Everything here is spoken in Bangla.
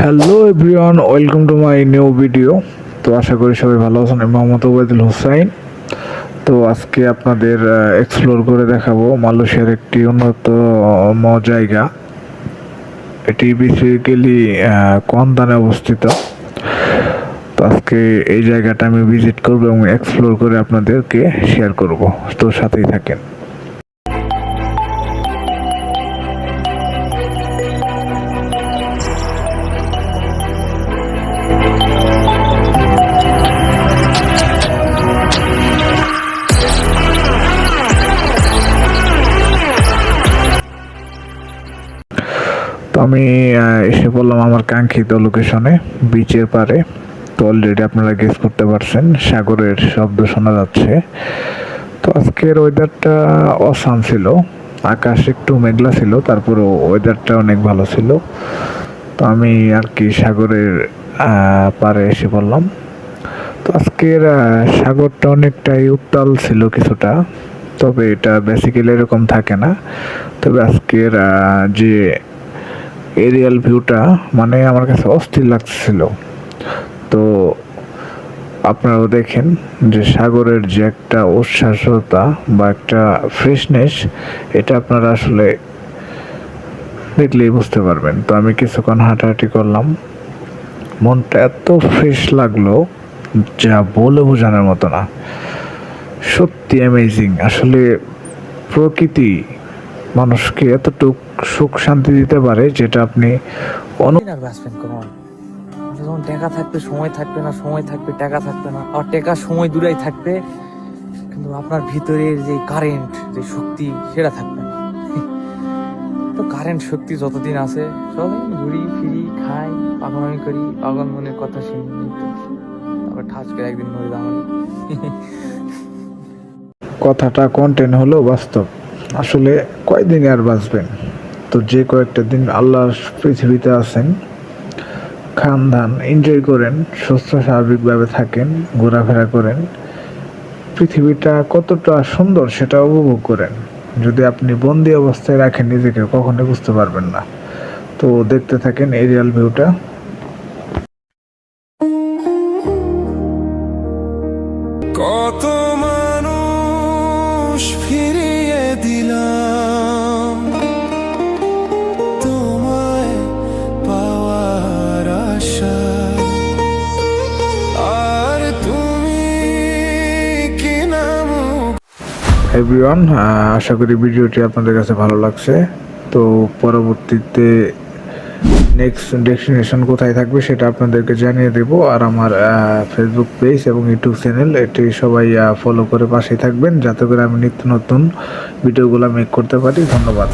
Hello everyone, welcome to my new video. তো আশা করি সবাই ভালো আছেন। আমি মোহাম্মদ ওবায়দুল হোসাইন। তো আজকে আপনাদের এক্সপ্লোর করে দেখাবো মালয়েশিয়ার একটি অন্যতম জায়গা। এটি বেসিক্যালি কোয়ান্তানে অবস্থিত। তো আজকে এই জায়গাটা আমি ভিজিট করব এবং এক্সপ্লোর করে আপনাদেরকে শেয়ার করব। তো সাথেই থাকেন। তো আমি এসে পড়লাম আমার কাঙ্ক্ষিত লোকেশনে, বিচের পারে। তো অলরেডি আপনারা গেস করতে পারছেন, সাগরের শব্দ শোনা যাচ্ছে। তো আজকের ওয়েদারটা অসাম ছিল, আকাশ একটু মেঘলা ছিল, তারপরেও ওয়েদারটা অনেক ভালো ছিল। তো আমি আর কি সাগরের পারে এসে পড়লাম। তো আজকের সাগরটা অনেকটাই উত্তাল ছিল কিছুটা, তবে এটা বেসিক্যালি এরকম থাকে না। তবে আজকের যে এরিয়াল ভিউটা মানে আমার কাছে অস্থির লাগছিল। তো আপনারাও দেখেন যে সাগরের যে একটা উচ্ছ্বাসতা বা একটা ফ্রেশনেস, এটা আপনারা আসলে দেখলেই বুঝতে পারবেন। তো আমি কিছুক্ষণ হাঁটাহাঁটি করলাম, মনটা এত ফ্রেশ লাগলো যা বলে বোঝানোর মতো না। সত্যি অ্যামেজিং। আসলে প্রকৃতি মানুষকে এতটুক সুখ শান্তি দিতে পারে যেটা আপনি যখন টাকা থাকবে সময় থাকবে না, সময় থাকবে টাকা থাকবে না, আর টাকা সময় দূরেই থাকবে, কিন্তু আপনার ভিতরের যে কারেন্ট, যে শক্তি, সেটা থাকবে না। তো কারেন্ট শক্তি যতদিন আছে চলে, ঘুরি ফিরি, খাই, পাগলামি করি, পাগল মনের কথা শুনি, তারপর ঠাস করে একদিন মরে যাবো। কথাটা কন্টেন্ট হলো বাস্তব। আসলে কয়দিন আর বাঁচবেন? তো যে কয়েকটা দিন আল্লাহর পৃথিবীতে আছেন, খান দান এনজয় করেন, সুস্থ স্বাভাবিকভাবে থাকেন, ঘোরাফেরা করেন, পৃথিবীটা কতটা সুন্দর সেটা উপভোগ করেন। যদি আপনি বন্দি অবস্থায় রাখেন নিজেকে, কখনোই বুঝতে পারবেন না। তো দেখতে থাকেন এরিয়াল ভিউটা। কত মানুষ ফিরিয়ে দিলাম তোমায় পাওয়ার আশা, আর তুমি কি নাম। এভরিওয়ান, আশা করি ভিডিওটি আপনাদের কাছে ভালো লাগছে। তো পরবর্তীতে নেক্সট ডেস্টিনেশন কোথায় থাকবে সেটা আপনাদেরকে জানিয়ে দেব। আর আমার ফেসবুক পেজ এবং ইউটিউব চ্যানেল, এটি সবাই ফলো করে পাশেই থাকবেন, যাতে করে আমি নিত্য নতুন ভিডিওগুলো মেক করতে পারি। ধন্যবাদ।